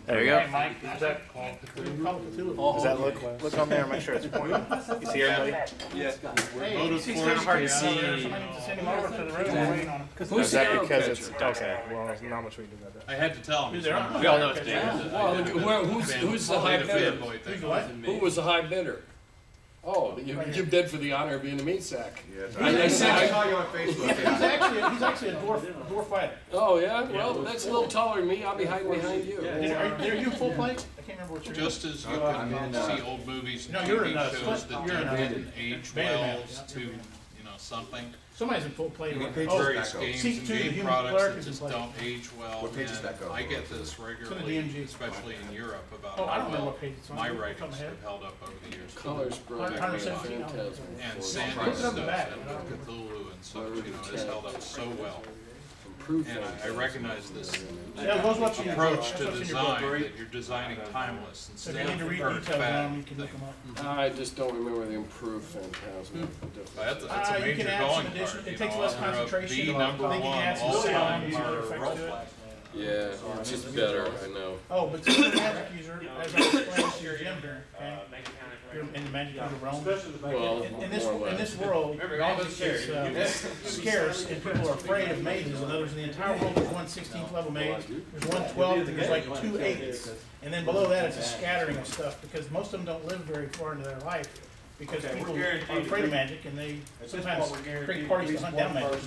There you go. Hey, Mike, is that Does that look on there? Make sure it's pointing. You see everybody? Yeah. Hey, he's hard to see. Somebody needs to send him over to the room. We're waiting on him. Is that because it's okay? Well, there's not much we can do about that. I had to tell him. Who's there? We all know it's Dave. Well, who's the high bidder? Who was the high bidder? Oh, you bid for the honor of being a meat sack. I saw you on Facebook. He's actually a dwarf fighter. Oh yeah, well that's a little taller than me. I'll be hiding behind you. Are you full plate? I can't remember what you're Just as you can see old movies and No, you're TV in a shows split- that you're in a didn't age beta well map, to, something. Somebody's in full plate. Various games Seek and two, the game human products clerk that is in just play. don't age well. What page does that And go? I get this regularly, DMG. especially in Europe, about Oh, I don't how remember well what page it's on. my Off the writings top of my head. have held up over the years. Colors brought back 117. Phantasm. And Look Sandy it up stuff the back. and Cthulhu and such, has held up so well. Improved And I recognize this Yeah, those what's in your book. approach That's to what's in your book. design, that you're designing timeless So if instead you need to of read hard, details on them, you fat can look thing. them up. I just don't remember the improved Phantasm. That's You a can major add some calling addition. card. It takes less concentration. The number I think you can one add some sound all-time and horror effects to it. roguelike. Yeah, it's just better. I know. Oh, but since you're a magic user, as I explained to your gym here, okay? You're in the magic user realm. Well, In this more or less. world, magic is scarce and people are afraid of mages. In other words, in the entire world, there's one 16th level mage, there's one 12th, and there's like 2 8s. And then below that, it's a scattering of stuff because most of them don't live very far into their life. Because people are afraid of magic and they sometimes create parties to hunt down magic.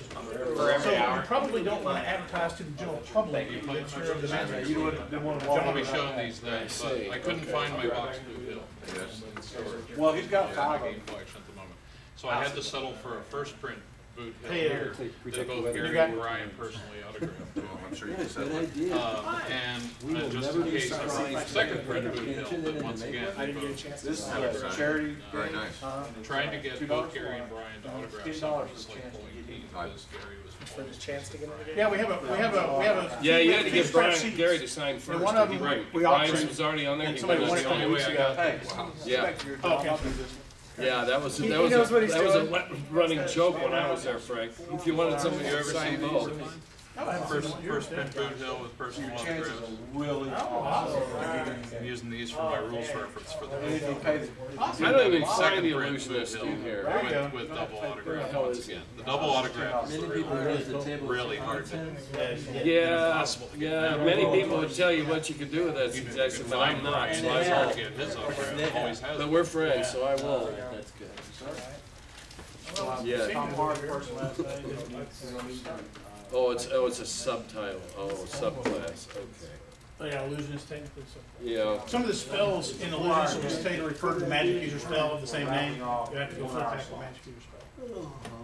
So you probably don't want to advertise to the general public that you're of the magic. I'm gonna be showing these things, but I couldn't find my box Blue Hill. in storage. Well, he's got Yeah, 5 my of game them. collection at the moment. So I had to settle for a first print boot hill Hey, here that both Gary and Brian personally autographed. I'm sure you can set it. And just in case I see a second print boot hill, but once again, they both This is a charity. Very nice. trying to get both Gary and Brian to autograph something was like pulling teeth because Gary was. For his chance to get in the game. Yeah, we have a. Yeah, you had to get Brian seats. Gary to sign first. one of them Right. we Brian's auctioned. was already on there. And He somebody was wanted the to only way I weeks got. Hey, Yeah. back to your Oh, job. okay. I'll do this. Yeah, that was He knows what he's doing. a running joke when I was there, Frank. If you wanted something, you ever seen both. First print boot hill with personal Your chances autographs. are really I'm using these for my rules reference for the And if you pay the I don't even find second the print illusionist boot in here. hill with double autograph once again. The double autograph is really hard to do. Yeah, yeah. Many people would tell you what you could do with that suggestion, but I'm not. So I Hard won't. to get his autograph, always has. But we're friends, so I won't. Yeah. Tom Hart first last name. Oh, it's a subtitle. Oh, subclass. Okay. Oh, yeah, illusionist technically. So. Yeah. Some of the spells in illusionist will just tell you to refer to the magic user spell of the same name. You have to go flip back to the magic user spell.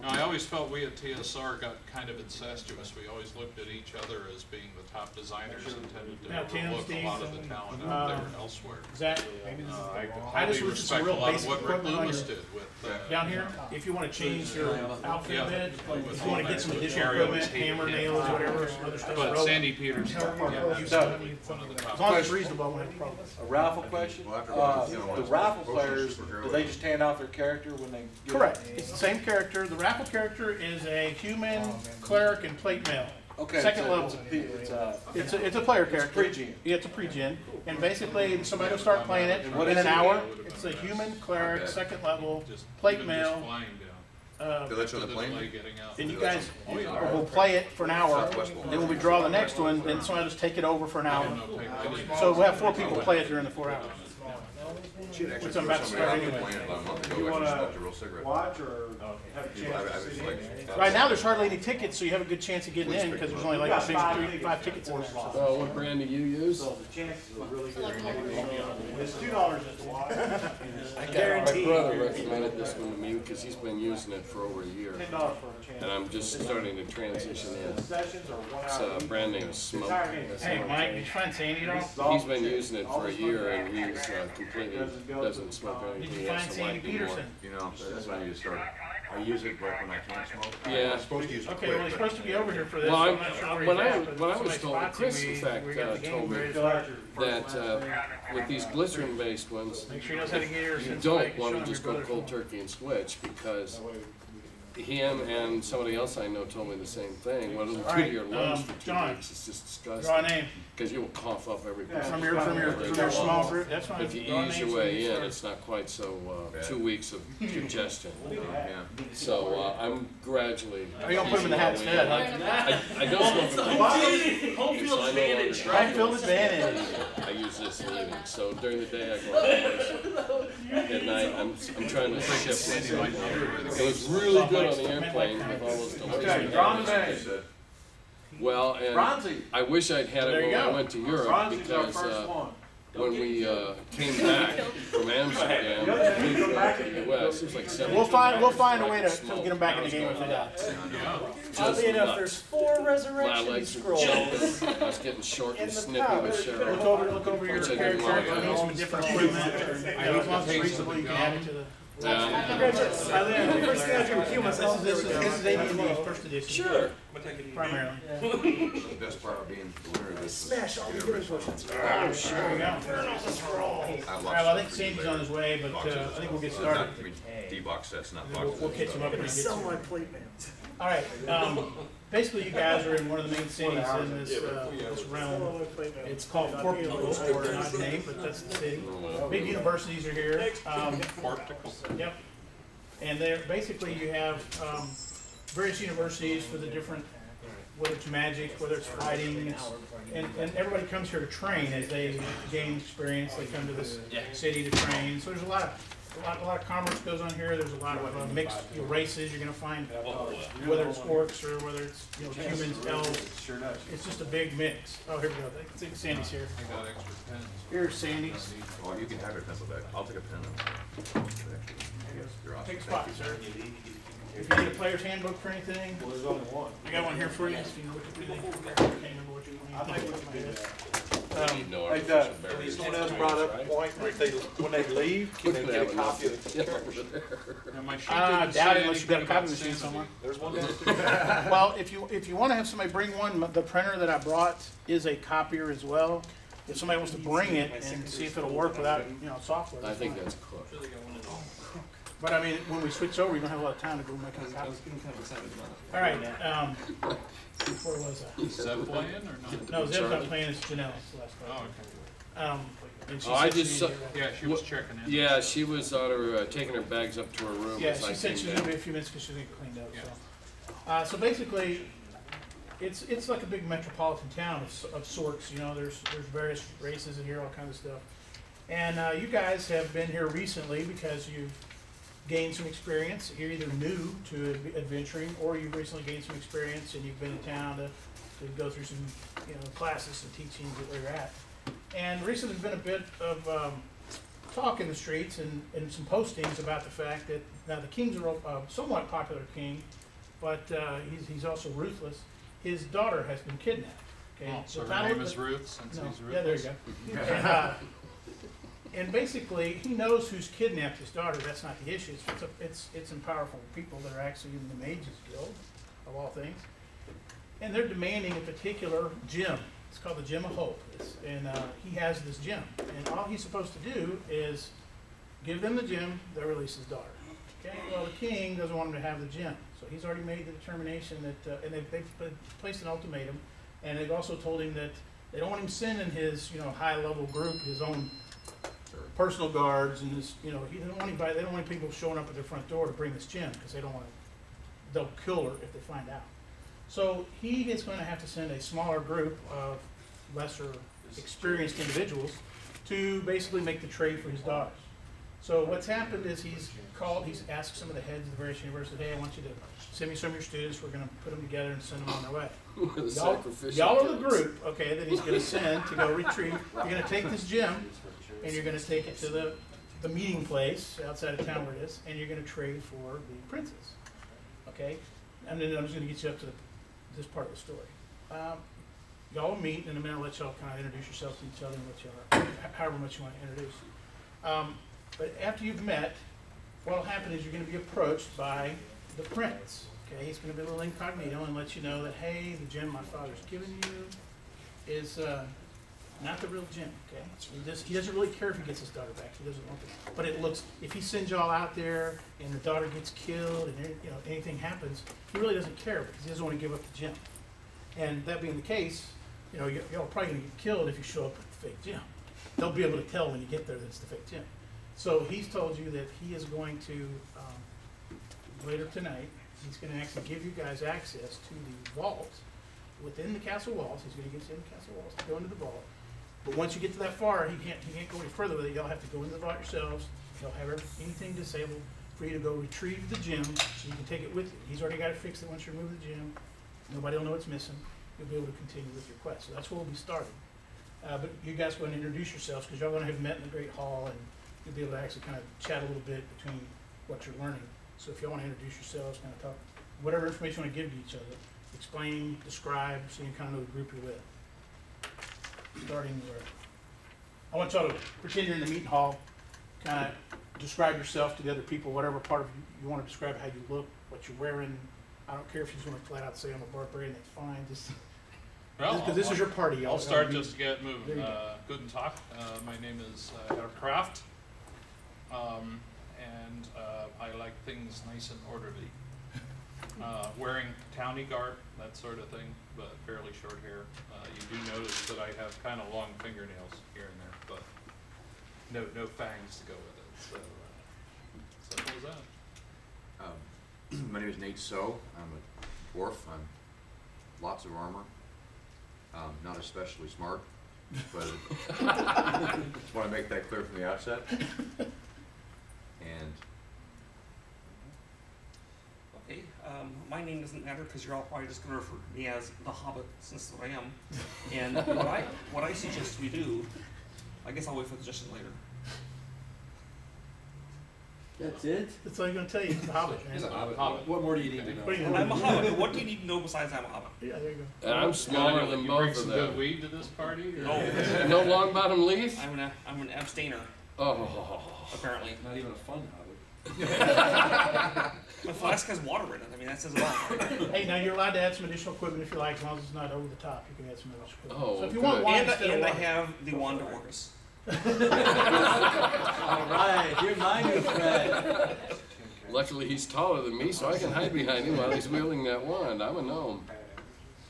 Now, I always felt we at TSR got kind of incestuous. We always looked at each other as being the top designers and Now, tended to Tim, overlook a Steve, lot of the talent out there elsewhere. Zach, maybe this is. I I highly just wish some respect a real lot of basic what Rick equipment on Loomis your. did with Down here, if you want to change your outfit Yeah. a bit, With if you want to get some all that. additional Gary always equipment, hated hammer, him. nails, whatever, other stuff. But rope. Sandy Petersen, One of the top. As long as it's reasonable, I won't have a problem. A raffle question. The raffle players, do they just stand out their character when they get Correct. It's the same character. The raffle character is a human, cleric, and plate mail. Okay. Second so level. It's a player character. pre-gen. Yeah, it's a pre-gen. And basically, somebody will start playing it in an hour. It's a human, cleric, second level, plate mail. They let you on the plane? And you guys will play it for an hour. Then when we draw the next one, then somebody will just take it over for an hour. So we'll have 4 people play it during the 4 hours. She had actually Which I'm threw about to somebody start off the anyway. plane about a month ago. I actually smoked a real cigarette. Watch or have a I chance was to see? like, Right now, there's hardly any tickets, so you have a good chance of getting in because there's only like 5 tickets in there. So. Oh, what brand do you use? So the chances are really good. It's $2 just to watch. My brother recommended this one to me because he's been using it for over a year. $10 for a chance. And I'm just starting to transition in. Sessions are 1 It's hour. a brand name Smoke. That's Hey, what I'm Mike, saying. did you find Sandy at all? He's been using it for a year and he's completely doesn't smoke Did anything you else find in Sandy life anymore. Petersen? you know, that's when I need to start. I use it right when I can't smoke. Yeah. I'm supposed to use it Okay, quick, well, he's but- supposed to be over here for this. Well, so I'm not sure where when he's I at, but when I somebody was told, spots Chris him, in fact we got the game told me ready to start. that with these glycerin-based ones, Make sure he knows how to get here. you since don't somebody can want show to him just your go brother's cold home. turkey and switch because him and somebody else I know told me the same thing. What do you All do right, to your lungs for 2 John, weeks? It's just Draw a disgusting. name. Because you will cough up every piece From of your small group, that's fine. If you Draw ease names your way and in, it's not quite so, 2 weeks of congestion. Yeah. So, I'm gradually. Are you gonna put him in the hat instead, huh? I don't know if it's Home field advantage, Home right? field advantage. I use this in the evening, so during the day I go out twice. At night, I'm trying to shift myself. It was really good on the airplane with all those delays. Okay, draw the name. Well, and Bronzy. I wish I'd had There it you when I go. went to Europe Bronzy's our because first one. when we came back from Amsterdam to the US, it was like 7. We'll find a way to get them back in the game if they die. Oddly enough, there's 4 My resurrection legs were scrolls. jumping. I was getting short and In the snippy pouch. with Look Cheryl. over your Which I character, didn't if you need some different equipment, or, as long as it's reasonable, you can add it to the. Congratulations. The first thing I do is heal myself. This is AD&D first edition. Sure. Primarily. The best part of being the winner of this was. Smash all the healing potions. Oh, sure. There you go. All right, well, I think Sandy's on his way, but I think we'll get started. D-box sets, not We'll boxes. catch him up when he gets Sell my here. plate, man. All right, basically you guys are in one of the main cities in this realm. It's called Portugal, or not the name, but that's the city. Big universities are here. Yep. And there, basically you have various universities for the different, whether it's magic, whether it's fighting, and everybody comes here to train as they gain experience. They come to this city to train. So there's a lot of commerce goes on here. There's a lot of mixed races. You're going to find whether it's orcs or whether it's humans, elves. Sure does. It's just a big mix. Oh, here we go. I think Sandy's here. I got extra pens. Here's Sandy's. Oh, you can have your pencil back. I'll take a pen. You're awesome. Take a spot, sir. If you need a player's handbook for anything, Well, there's only one. I got one here for you. If you look at anything, I can't remember what you want. I think we can do that. Need no Hey, artificial barriers. Jennell brought up a point, when they leave, can they get a copy of the character? Now, my sheet I didn't doubt say it unless you got a anything copy about machine sanity. somewhere. There's one downstairs. Well, if you want to have somebody bring one, the printer that I brought is a copier as well. If somebody wants to bring it and see if it'll work without, software. I think fine. that's cool. But I mean, when we switch over, you don't have a lot of time to go make a copy. All right, where was I? Is that playing or not? No, Zeb's not playing, it's Jennell, it's the last Oh, part. okay. And she Oh, I said she just needed saw- to get ready. Yeah, she was checking in. Yeah, she was on her, taking her bags up to her room Yeah, as I she said came she was down. gonna be a few minutes because she's gonna get cleaned up, so. So basically, it's like a big metropolitan town of sorts, there's various races in here, all kinds of stuff. And you guys have been here recently because you've gained some experience. You're either new to adventuring, or you've recently gained some experience and you've been in town to go through some, classes and teachings at where you're at. And recently there's been a bit of talk in the streets and some postings about the fact that now the king's a somewhat popular king, but he's also ruthless. His daughter has been kidnapped. Okay, Oh, so The her battle name of is the- Ruth, since No, he's yeah, there you ruthless? go. And basically, he knows who's kidnapped his daughter. That's not the issue. It's some powerful people that are actually in the Mages Guild, of all things. And they're demanding a particular gem. It's called the Gem of Hope. He has this gem. And all he's supposed to do is give them the gem, they'll release his daughter. Okay? Well, the king doesn't want him to have the gem. So he's already made the determination that, and they've placed an ultimatum. And they've also told him that they don't want him sending his, high-level group, his own personal guards, and his, they don't want anybody. They don't want people showing up at their front door to bring this gem because they don't want to. They'll kill her if they find out. So he is going to have to send a smaller group of lesser experienced individuals to basically make the trade for his daughters. So what's happened is he's asked some of the heads of the various universities, hey, I want you to send me some of your students. We're going to put them together and send them on their way. With a Y'all sacrificial are the kills. group, okay, that he's gonna send to go retrieve. You're gonna take this gem, and you're gonna take it to the meeting place outside of town where it is, and you're gonna trade for the princess, okay? And then I'm just gonna get you up to this part of the story. Y'all will meet, and in a minute I'll let y'all kind of introduce yourselves to each other and what y'all, however much you want to introduce. But after you've met, what'll happen is you're gonna be approached by the prince. Okay, he's going to be a little incognito and let you know that, hey, the gem my father's given you is not the real Jim, okay? He doesn't really care if he gets his daughter back, he doesn't want to. But it looks, if he sends y'all out there and the daughter gets killed and anything happens, he really doesn't care because he doesn't want to give up the Jim. And that being the case, y'all are probably gonna get killed if you show up with the fake Jim. They'll be able to tell when you get there that it's the fake Jim. So he's told you that he is going to, later tonight, he's gonna actually give you guys access to the vault within the castle walls. He's gonna get you in the castle walls to go into the vault. But once you get to that far, he can't go any further with it. Y'all have to go into the vault yourselves. He'll have anything disabled for you to go retrieve the gem so you can take it with you. He's already got it fixed that once you remove the gem, nobody will know it's missing. You'll be able to continue with your quest. So that's where we'll be starting. But you guys go and introduce yourselves because y'all are going to have met in the Great Hall and you'll be able to actually kind of chat a little bit between what you're learning. So if y'all want to introduce yourselves, kind of talk, whatever information you want to give to each other, explain, describe, so you can kind of know the group you're with. Starting where I want y'all to pretend you're in the meeting hall, kind of describe yourself to the other people, whatever part of you want to describe, how you look, what you're wearing. I don't care if you just want to flat out say I'm a barbarian, that's fine. Just because this is your party. I'll start just to get moving. Guten Tag. My name is Herr Kraft, and I like things nice and orderly. Wearing townie garb, that sort of thing, but fairly short hair. You do notice that I have kind of long fingernails here and there, but no fangs to go with it. So simple as that. My name is Nate So. I'm a dwarf. I'm lots of armor. Not especially smart, but just want to make that clear from the outset. And okay, my name doesn't matter because you're all probably just going to refer to me as the Hobbit, since I am. And what I suggest we do, I guess I'll wait for the suggestion later. That's it? That's all you're going to tell you. He's a hobbit, man. he's a hobbit. What more do you need to know? I'm a Hobbit. What do you need to know besides I'm a Hobbit? Yeah, there you go. And I'm smaller than You both bring of some good them. weed to this party? Or? No, No long bottom leaf? I'm an abstainer, Oh. apparently. Not even a fun hobbit. My flask has water in it. I mean, that says it all. Hey, now you're allowed to add some additional equipment if you like, as long as it's not over the top. You can add some additional equipment. Oh, so if you good. want wine And, instead of I water, have the wand of Orcus. All right, you're my new friend. Luckily, he's taller than me, so I can hide behind him while he's wielding that wand. I'm a gnome.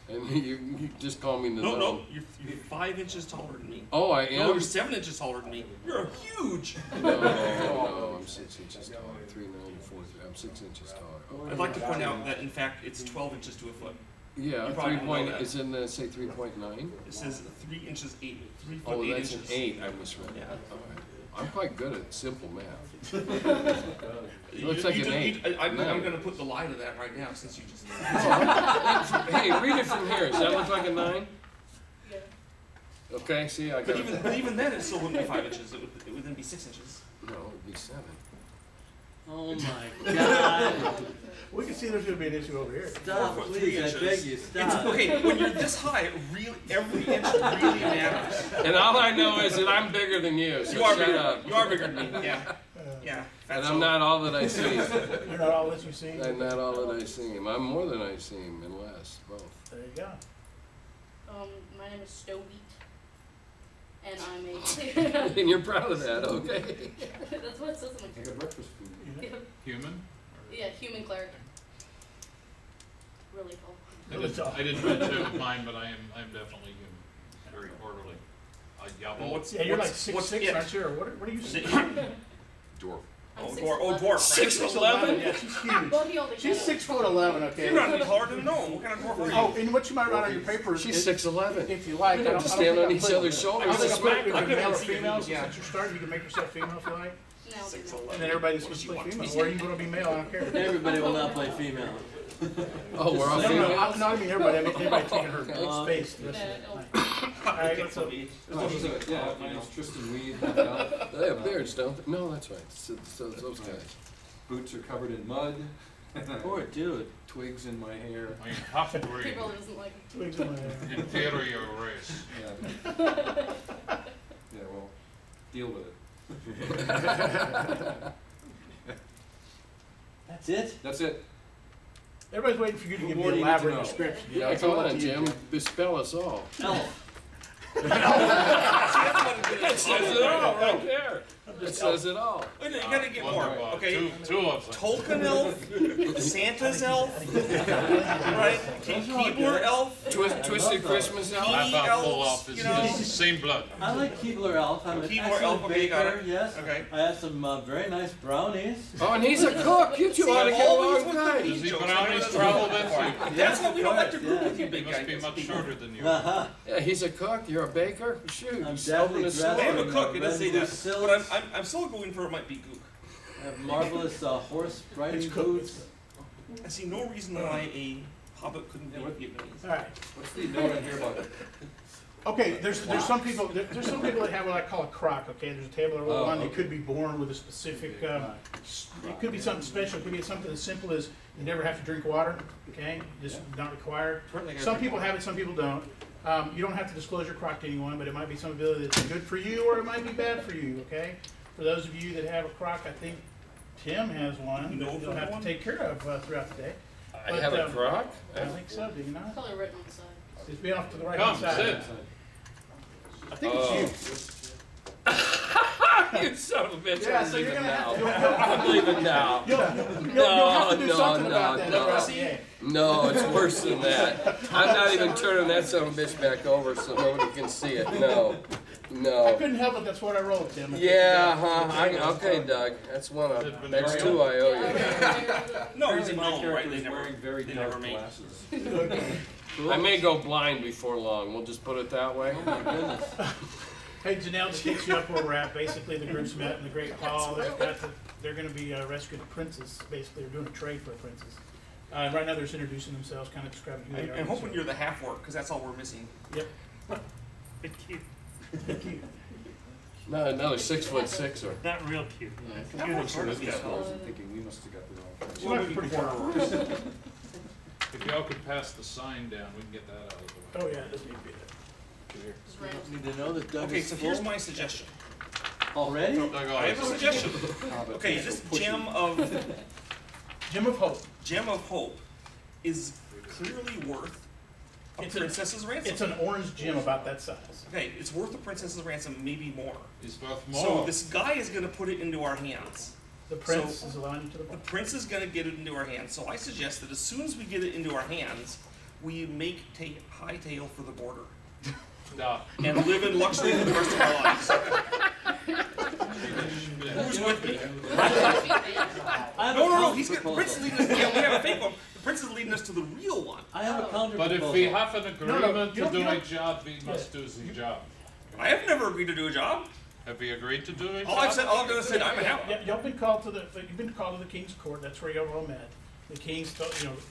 And you just call me the gnome. No, you're 5 inches taller than me. Oh, I No, am? you're 7 inches taller than me. You're huge. No, I'm 6 inches taller. 394. I'm 6 inches taller. I'd like to point out that, in fact, it's 12 inches to a foot. Yeah, You probably 3 don't point. know that. It's in the say 3.9. It says 3 inches 8. 3 foot Oh, 8 that's inches. an 8. I misread. Yeah. All right. I'm quite good at simple math. You- Looks like you an just- 8. I'm No. going to put the lie to that right now, since you just. Hey, read it from here. Does that look like a 9? Yeah. Okay, see, I got But even then, it still wouldn't be 5 inches. It would then be 6 inches. No, it would be 7. Oh my God. we can see there's going to be an issue over here. Stop, 4 foot 3 please, I inches. beg you, It's, stop. okay, when you're this high, it really, every inch really matters. And all I know is that I'm bigger than you, so You are shut bigger. up. You are bigger than me. Yeah. Yeah. And That's I'm all. not all that I seem. You're not all that you see. I'm not all that I seem. I'm more than I seem, and less, both. There you go. My name is Stowbeat, and I'm a. And you're proud of that, okay? That's what it says in Like the. a breakfast food. Human? Yeah, human cleric. Really tall. I didn't mention mine, but I'm definitely human. Very orderly. Yabble. Yeah, you're like what's 6'6", it? aren't you? Or what are you? Dwarf. I'm Oh, 6'11". dwarf. Right? 6'11"? Yeah, she's huge. Well, he only She's got 6'11", okay. You're not any taller than a gnome. What kind of dwarf are you? Oh, and what you might write on your paper is, She's 6'11". if you like, We have to stand on each other's I shoulders don't to think I put smack it if her. you're male or see your female, knees, so yeah. since you're starting, you can make yourself female if you like. No, I'll do that. 6'11". And then everybody's What supposed do to you play want female. to Or you want to be male, I don't care. Everybody will now play female. Oh, we're all No, female? I mean everybody. I mean everybody taking her Uh, space. the rest of the night. All right, what's up? Yeah, my name's Tristan Weed. They have beards, don't they? No, that's right. So those guys. Boots are covered in mud. Poor dude. Twigs in my hair. I mean, half He breed. probably doesn't like it. Twigs in my hair. Inferior race. Yeah. Yeah, well, deal with it. That's it? That's it. Everybody's waiting for you to give me What an more do you need to elaborate know? description. Yeah, It's come all up on, to you, Jim. Bespell us all. Elf. That says it all right there. It says it all. Wait, no, you gotta get more. Okay. Two of them. Tolkien elf, Santa's elf, right? Keebler elf. Twisted Christmas elf. I thought full elves, off is you know. just the same blood. I like Keebler elf. I'm an Keebler excellent elf, okay, got baker, it. yes. Okay. I have some very nice brownies. Oh, and he's a cook. You two ought to get Always along with the tight. meat Does he jokes. brownies travel with you? That's why we don't like to group Yeah. with you, He big must be guys. much shorter than you. Uh-huh. Yeah, he's a cook. You're a baker. Shoot, I'm he's definitely open his dressed I am store. a cook, it does say that. Silks. But I'm still going for it might be gook. I have marvelous horse riding It's cooked. boots. I see no reason why a hobbit couldn't be Vietnamese. All right. What's the note in here about Okay, there's some people that have what I call a crock. Okay, there's a table or one that could be born with a specific. It could be something special. It could be something as simple as you never have to drink water. Okay, just not required. Some people have it, some people don't. You don't have to disclose your crock to anyone, but it might be something that's good for you or it might be bad for you. Okay, for those of you that have a crock, I think Tim has one You know that if you'll I have have one? to take care of throughout the day. I have a crock. I think so. Do you not? Color written on the side. It's been off to the right Come, hand side. sit. I think it's you. You son of a bitch! Yeah, I'm so you're leaving gonna now. have to. I'm leaving now. You'll have to do something about that. no. Yeah. No, it's worse than that. I'm not even turning that son of a bitch back over so nobody can see it. No, I no. couldn't help it. That's what I wrote, Tim. Yeah, huh? Okay, Doug. That's one of. That's two I owe you. No, he's a My gnome, character right? is wearing very they dark never made. glasses. I may go blind before long. We'll just put it that way. Oh my goodness. Hey, Jennell, to get you up where we're at, basically the group's met in the Great Hall. They're going to be rescuing a princess. Basically, they're doing a trade for a princess. Right now, they're just introducing themselves, kind of describing who they are. I'm hoping you're the half orc, because that's all we're missing. Yep. But cute. No, another 6'6" or. Not real cute. Half orcs are the best. thinking we must have got the wrong. She might be pretty far. If y'all could pass the sign down, we can get that out of the way. Oh yeah, it doesn't need to be there. Just random. Need to know that Doug Okay, is so full here's my suggestion. already. Doug I always have a suggestion. Okay, this gem Gem of Hope. Hope is clearly worth a It's a- princess's ransom. It's an orange gem about that size. Okay, it's worth a princess's ransom, maybe more. It's worth more. So this guy is going to put it into our hands. The prince is allowing you to the The vault. prince is going to get it into our hands. So I suggest that as soon as we get it into our hands, we make hightail for the border Duh. and live in luxury for the rest of our lives. Who's with me? No. He's got, the prince is leading us. Yeah, we have a fake one. The prince is leading us to the real one. I have a counter But if proposal. we have an agreement you to do don't- a job, we must do the job. I have never agreed to do a job. Have we agreed to do a job? All I've done is said I'm a help. Yeah, y'all been called to you've been called to the king's court. That's where y'all all met. The king's,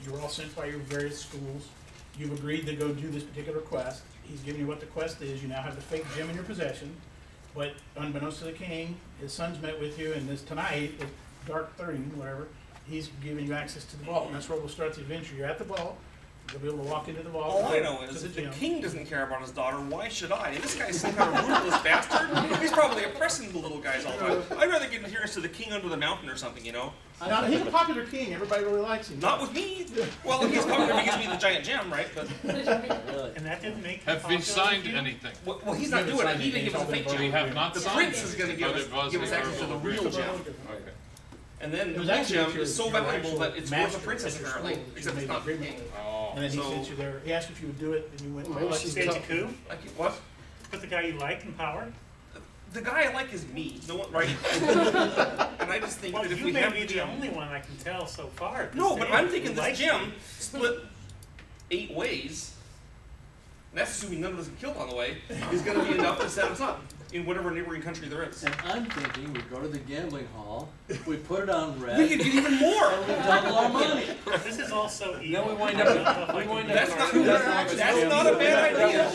you were all sent by your various schools. You've agreed to go do this particular quest. He's giving you what the quest is. You now have the fake gem in your possession. But unbeknownst to the king, his sons met with you, and tonight, at dark 30, whatever, he's giving you access to the vault. And that's where we'll start the adventure. You're at the vault. You'll be able to walk into the vault. All I know to is the if the gem. king doesn't care about his daughter, why should I? And this guy's some kind of ruthless bastard. He's probably oppressing the little guys all the time. I'd rather get adherence to the king under the mountain or something, you know? Now, he's a popular king. Everybody really likes him. Not with me. Well, he's popular if he gives me the giant gem, right? But Really? And that didn't make Have we signed anything? well, he's not doing it. He didn't give us a fake We gem. have not The signed prince is going to anything, give but us it was a access to the verbal real agreement. gem. Okay. And then It the was real actually gem your- is so your valuable actual that it's worth master a princess at your apparently, school. except You it's made not the the agreement king. Oh. And then he So- sent you there. He asked if you would do it, and you went. Well, Stage a coup? Like, what? Put the guy you like in power? The guy I like is me. No one, right? And I just think Well, that if you we may have be the the gem. only one I can tell so far. at this No, but stage I'm who thinking this likes gem you. split 8 ways. And that's assuming none of us get killed on the way. Is going to be enough to set us up in whatever neighboring country there is. And I'm thinking we go to the gambling hall, we put it on red, We could get even more. and we double our money. This is all so evil. Then we wind up- That's not a bad idea.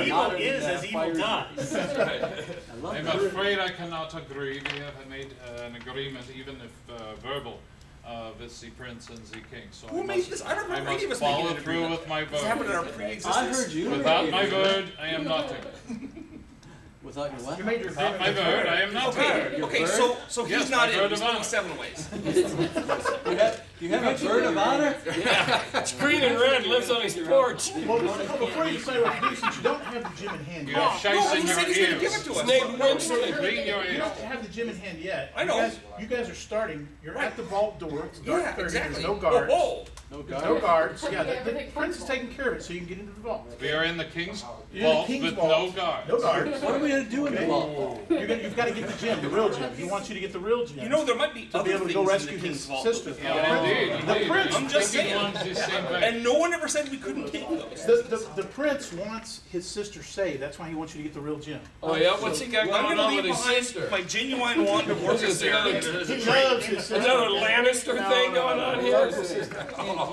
Evil is as evil does. I love I'm that. afraid I cannot agree. We have made an agreement, even if verbal, with the prince and the king. So Who I made must, this? I don't I remember any of must us making follow an through agreement. with my This happened in our word. pre-existence. I heard you. Without made my it. word, I am nothing. Without your what? You made your Without my word, I am nothing. Okay, Your okay, bird? so Yes, he's my not bird in. He's of going honor. 7 ways. Do You haven't heard about it? Yeah, it's green and red, lives on his porch. Well, before you decide what to do, since you don't have the gym in hand You yet. have shice in he said he's your gonna give it ears. to us. His name Mentzer. Clean your You don't ears. have the gym in hand yet. I know. You guys are starting. You're at the vault door. It's dark Yeah, 30. exactly. There's no guards. Whoa, No There's guard. no guards. Yeah, the prince is taking care of it, so you can get into the vault. We are in the king's You're in the vault king's with vault. no guards. No guards. What are we gonna do in the vault? You've got to get the gym, the real gym. He wants you to get the real gym. You know, there might be to be other able to things go in rescue the king's his vault. sister. Yeah, indeed. The prince. I'm just Thinking saying. one's the same thing. And no one ever said we couldn't take those. The prince wants his sister saved. That's why he wants you to get the real gym. Oh yeah, what's he got I'm going gonna on leave with his behind sister? my genuine wand of work Is there. this He loves his sister. Another Lannister thing going on He here? loves his sister.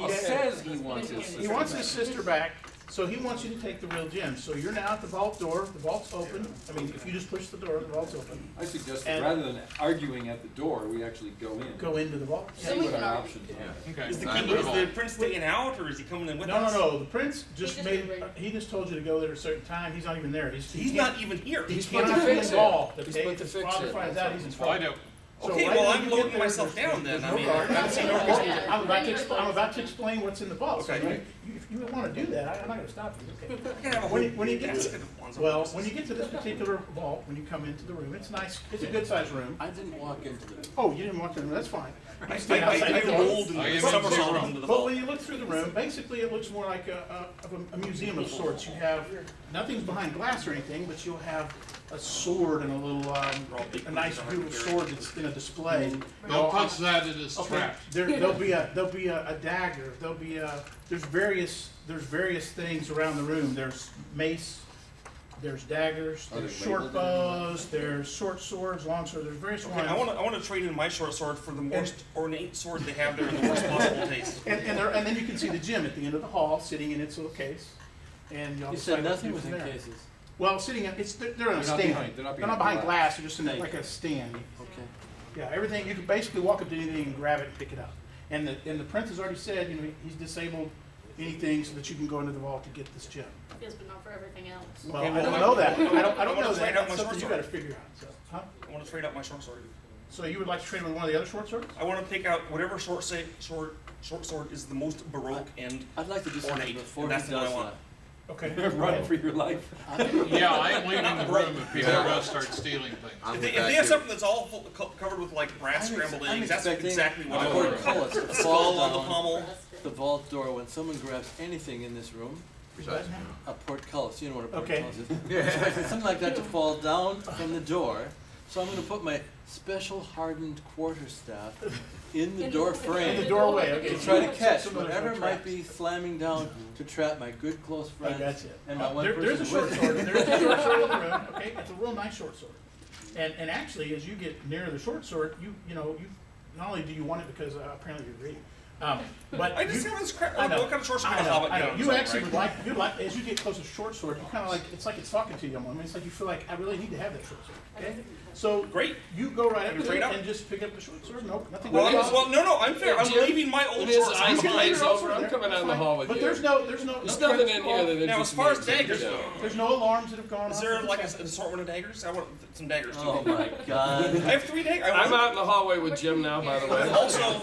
He says he wants his sister. He wants his sister back, so he wants you to take the real gym. So you're now at the vault door. The vault's open. I mean, if you just push the door, the vault's open. I suggest And- rather than arguing at the door, we actually go in. Go into the vault. So we What can our argue. options are. Okay. Is the, Into king, the is vault. the prince staying out, or is he coming in with No, us? no. The prince just just made. agreed. He just told you to go there at a certain time. He's not even there. He's not even here. He's supposed to not fix it. involved. He's Okay, supposed if to his fix father it. finds out, he's in Oh, I trouble. do. So Okay, right well, when I'm you get loading there, myself there's- down then. there's I no mean, guard. I don't see no reason. I'm about to explain what's in the vault. So Okay. if you want to do that, I'm not going to stop you. Okay. I can have a When whole you get basket to, of ones. well, when you get to this particular vault, when you come into the room, it's nice. It's a good sized room. I didn't walk into the. Oh, you didn't walk in the room. That's fine. I Outside the door. rolled Oh, and you somersaulted mean into the But vault. when you look through the room, basically it looks more like a museum of sorts. You have, nothing's behind glass or anything, but you'll have a sword and a little, a nice beautiful sword that's in a display. Don't touch that, it is Okay, trapped. there'll be a dagger. There's various things around the room. There's mace. There's daggers. Are they There's short labeled in any way? bows. There's short swords, long swords. There's various Okay, ones. I want to trade in my short sword for the most ornate sword they have there in the worst possible taste. And then you can see the gym at the end of the hall, sitting in its little case. And you'll You decide said what to nothing do was from in there. cases. Well, sitting in, they're on a They're not stand. behind- They're they're not not behind behind glass. They're just in like a stand. Okay. Yeah, everything. You can basically walk up to anything and grab it and pick it up. And the prince has already said, he's disabled anything so that you can go into the vault to get this gem. Yes, but not for everything else. Well, Okay, I don't well, know that. I don't I know wanna that. trade out my That's something you short got to sword. figure out. So, huh? I want to trade out my short sword. So you would like to trade with one of the other short swords? I want to take out whatever short sword is the most baroque and I'd like to do something ornate. before And he that's what I does want. that. Okay. Run for your life. Yeah, I am leaving the room if people are gonna start stealing things. I'm If back they have here. something that's all covered with like brass scrambled eggs, that's exactly what I Or want. colors, A the skull fall on the down, pommel. the vault door, when someone grabs anything in this room, Precisely. a portcullis, you know what a Okay. portcullis is? Expecting something like that to fall down from the door, so I'm gonna put my special hardened quarterstaff in the door In the frame doorway. Okay. to try to catch So there's no whatever might traps. be slamming down to trap my good close I friend got you. and my one There's a person short with sword. me. There's a short sword in the room. Okay, it's a real nice short sword. And actually, as you get near the short sword, you not only do you want it because apparently you agree, but I just you, have this crap. I know. What kind of short sword I does a know, hobbit I know. get? You actually would like as you get close to short sword, you kind of like it's talking to you. I mean, it's like you feel like I really need to have that short sword. Okay, so Great. you go right up You to trade it up? and just pick up the short sword. Nope, nothing. Well, no, I'm fair. I'm Jim, leaving my old when his short eyes sword glaze behind. over, I'm coming down the hall with But you. there's no There's no nothing in here that Now, as interests far as me. daggers Yeah. go, There's no alarms that have gone off. is there like an assortment of daggers? I want some daggers too. Oh my God. I have 3 daggers. I'm out in the hallway with Jim now, by the way. Also,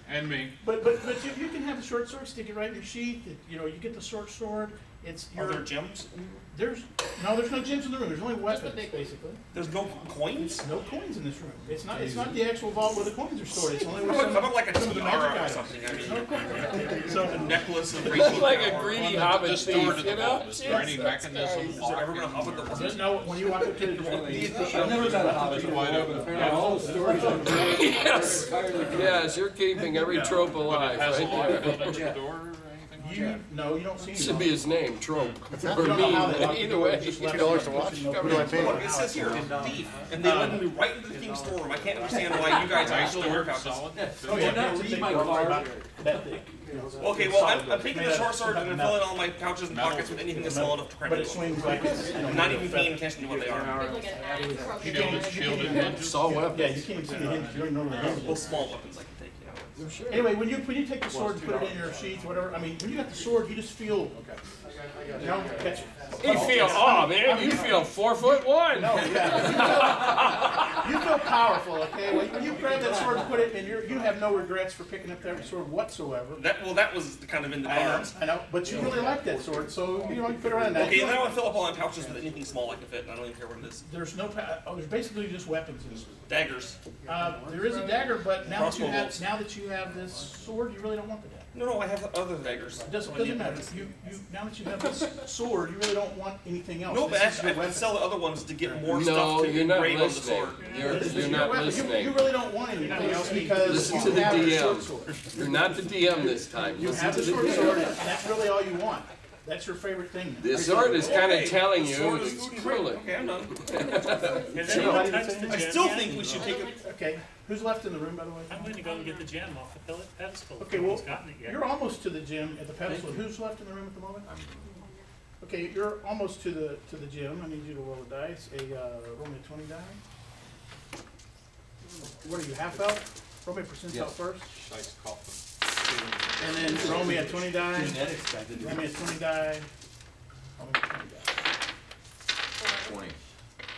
And me. But you can have the short sword, stick it right in your sheath. You get the short sword. It's are there your gems? there's no gems in the room. There's only weapons big- basically. There's no coins? No coins in this room. It's not the actual vault where the coins are stored. It's only where How about like a some of the magic tiara or items. something? I There's no mean, coins. So a necklace of It's raging like a power. greedy The hobbit store thief, to you the know? vault, is there any mechanism Has there ever been a hobbit that locking? wasn't? no, when you walk up to the I've never done a hobbit It's wide before, open. but apparently all the stories are Yes, entirely yes, you're keeping every trope But alive, it has a lock right built there. into the door or anything like that? you don't see any Should be his name, trope. You Or don't know how mean, they but lock either the way. door, just left $2 it to watch. pushing What do I pay? Look, it says here, thief, and they led me right into the king's storeroom. I can't understand why you guys are still work out this. Solid? Oh yeah, not read my card. That thick. Okay, well, I'm taking the short sword and I'm filling all my pouches and pockets with anything that's small enough to cram But it into. swings like it's. I'm not even paying attention to what they are. Look at it. Shielded hinges? Saw weapons. Yeah, you can't even see the hinge. You don't know the hinge. Well, small weapons I can take, Anyway, when you take the sword and put it in your sheath, whatever, I mean, when you got the sword, you just feel No, catch it. You feel, oh man, you feel 4'1". No, yeah. You feel powerful, okay? When you grab that sword and put it in, you have no regrets for picking up that sword whatsoever. That was kind of in the cards. I know, but you really like that sword, so you put it around that. Okay, now I fill up all my pouches with anything small I can fit, and I don't even care what it is. There's no, there's basically just weapons in this. Daggers. There is a dagger, but now that Crossbow you have this sword, you really don't want the dagger. No, I have other daggers. It doesn't matter. Now that you have this sword, you really don't want anything else. No, but This is your I can weapon. sell the other ones to get more No, stuff to you're not engrave on the listening. sword. This is You're your not weapon. listening. You really don't want anything else because Listen you to the have the DM. short sword. You're not the DM this time. You Listen have to the the short sword, DM. and that's really all you want. That's your favorite thing. The sword is kind of Okay, telling the you sword is it's food and cruel. drink. Okay, I'm done. Has anyone touched the I gem still yet? think we should take it. Okay, who's left in the room, by the way? I'm going to go and get the gem off the pedestal. Okay, No well, one's gotten it yet. you're almost to the gym at the pedestal. Who's left in the room at the moment? Okay, you're almost to the gym. I need you to roll a dice. Roll me a 20 die. What are you, half out? Roll me a percentile first. Nice coffin. And then roll me a 20 die. Genetics guy did Roll me a 20 die. Roll me a 20 die. 20.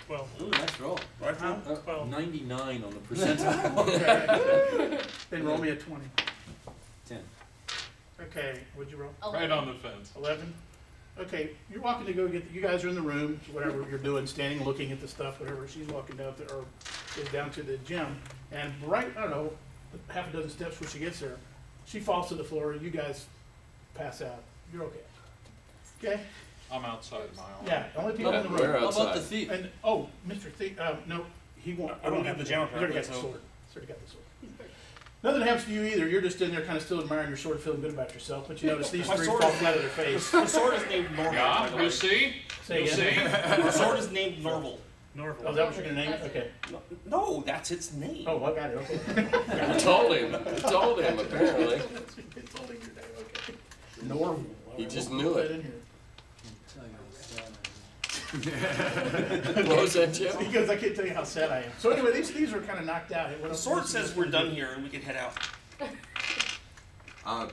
12. Ooh, nice roll. Huh? 12. 99 on the percentile. Okay. Then roll me a 20. 10. Okay, what'd you roll? Right on the fence. 11? Okay, you're walking to go get, you guys are in the room, whatever you're doing, standing, looking at the stuff, whatever. She's walking down to, or is down to the gym. And right, I don't know, half a dozen steps when she gets there, she falls to the floor. You guys pass out. You're okay. Okay? I'm outside my own. Yeah, only people in the We're room. How about the outside. thief? And, Mr. Thief, no, he won't. I don't have the jam He's already got the apparently, sword. He's already got the sword. Nothing happens to you either. You're just in there kind of still admiring your sword, feeling good about yourself. But you notice these My three sword fall is- flat of their face. The sword is named Norval. by Yeah, the you way. see? Say You again. see? The sword is named Norval. Norval. Oh, is that what you're gonna name it? Okay. No, that's its name. Oh, I got it. Okay. You told him. You told him, apparently. It's holding your name. Okay. Normal. He just We'll knew put it. that in here. Tell you how sad I am. What was that, Jim? Because I can't tell you how sad I am. So anyway, these are kind of knocked out. The sword says we're done here and we can head out. I'm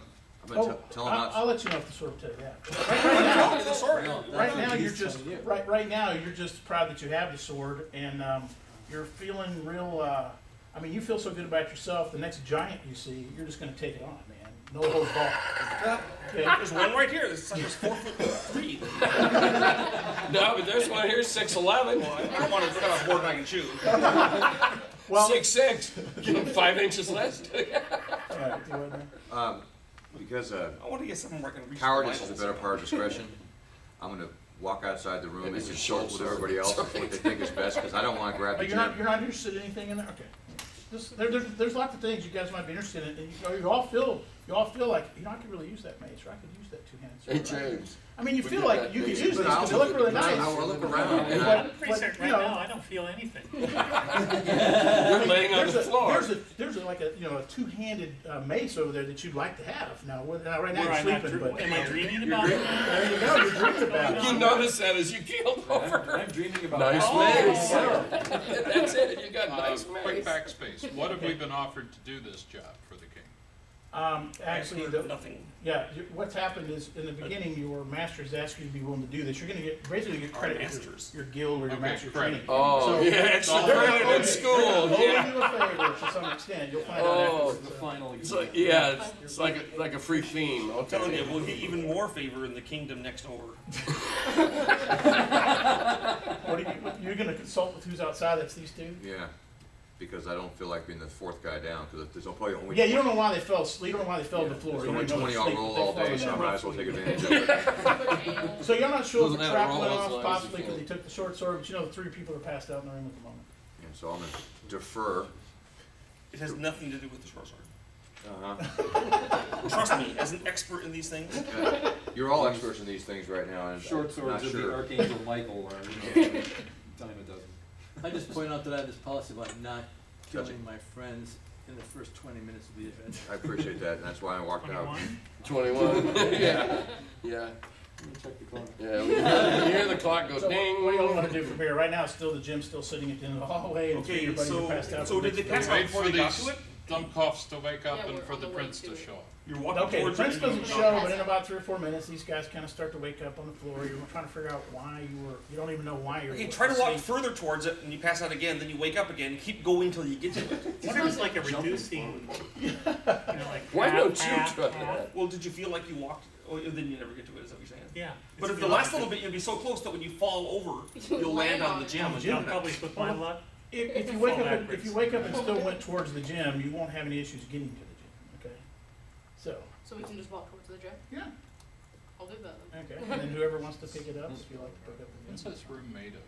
Oh, gonna tell him I'll not. let you know if the sword will tell you that. Right now, the sword. No, that's Right what now, you're he's just telling you. right now you're just proud that you have the sword, and you're feeling real. I mean, you feel so good about yourself. The next giant you see, you're just going to take it on, man. No holds barred. Okay. There's one right here. This sucker's 4'3". No, but there's one here, 6'11". Well, I don't want to cut off more than I can chew. Well, 6'6". Give him 5 inches less. yeah, do it, man. Because I want to get something where I can reach cowardice the is a vitals. better part of discretion, I'm gonna walk outside the room And and it's a consult short with sword. everybody else what they think is best, because I don't wanna grab Oh, the you're not gem. you're not interested in anything in there? Okay. There's lots of things you guys might be interested in, and you all feel like, I could really use that mace, or I could use that two-handed sword. Hey, right? James. I mean, you We feel did like that you could thing. use these But I'll because they look really nice. I'll look around, and But- I, Pretty certain right you know- now I don't feel anything. You're laying on the floor. There's like a two-handed mace over there that you'd like to have. Now, right now Where you're I'm not sleeping, but am I dreaming about it? there you go. You're dreaming about it. You noticed that as you keeled over. I'm dreaming about Nice Oh, mace. Yeah. That's it. You got nice Quick mace. backspace. What have we been offered to do this job for the king? Actually, Nothing. what's happened is in the beginning, your masters asked you to be willing to do this. You're going to get credit with masters. your guild or your Okay, master credit. training. Oh, So- yeah, it's the So they're credit gonna in school. owe Yeah. you a favor to some extent. You'll find out Oh, afterwards. the final It's exam. like, yeah, it's like a free theme. I'm telling you, Okay. we'll get even more favor in the kingdom next over. What are you're going to consult with who's outside? That's these two. yeah, because I don't feel like being the fourth guy down, because there's probably only. Yeah, you don't know why they fell asleep. You don't know why they fell to the floor. There's You only don't know 20 they're I'll asleep, roll but they all fell day, in so I that might rough as well take sleep. advantage of it. So you're not sure if Doesn't the have to trap roll went as off long as possibly you because can. they took the short sword, but you know the three people are passed out in the room at the moment. Yeah, so I'm gonna defer. It has nothing to do with the short sword. Uh-huh. Trust me, as an expert in these things. You're all experts in these things right now, and Short I'm not swords of the sure. Archangel Michael are, dime a dozen. I just point out that I have this policy about not killing Touching. my friends in the first 20 minutes of the event. I appreciate that, and that's why I walked out. 21? 21. Yeah. Yeah. Let me check the clock. Yeah. You hear the clock go So ding. what do y'all want to do from here? Right now, still the gym's still sitting at the end of the hallway, and Okay, everybody's passed out. so did they pass out Wait before for they got these- to it? Dumpkoffs to wake up Yeah, and we're for on the the way prince to to it. show up. You're walking Okay, the towards prince it. doesn't and show, but in about 3 or 4 minutes, these guys kind of start to wake up on the floor. You're trying to figure out why you don't even know why you're. Okay, try to walk asleep. further towards it, and you pass out again. Then you wake up again. Keep going till you get to it. What if it was like a reducing, you know, like Why half, don't you half, try half? that? Well, did you feel like you walked? Oh, then you never get to it. Is that what you're saying? Yeah. But if the last little bit, you'll be so close that when you fall over, you'll land on the gem. Yeah, probably with my luck. If you wake up, if you wake up and still went towards the gym, you won't have any issues getting to the gym. Okay. So we can just walk towards the gym? Yeah. I'll do that then. Okay. And then whoever wants to pick it up, if you like to pick up the What's gym. this room made of?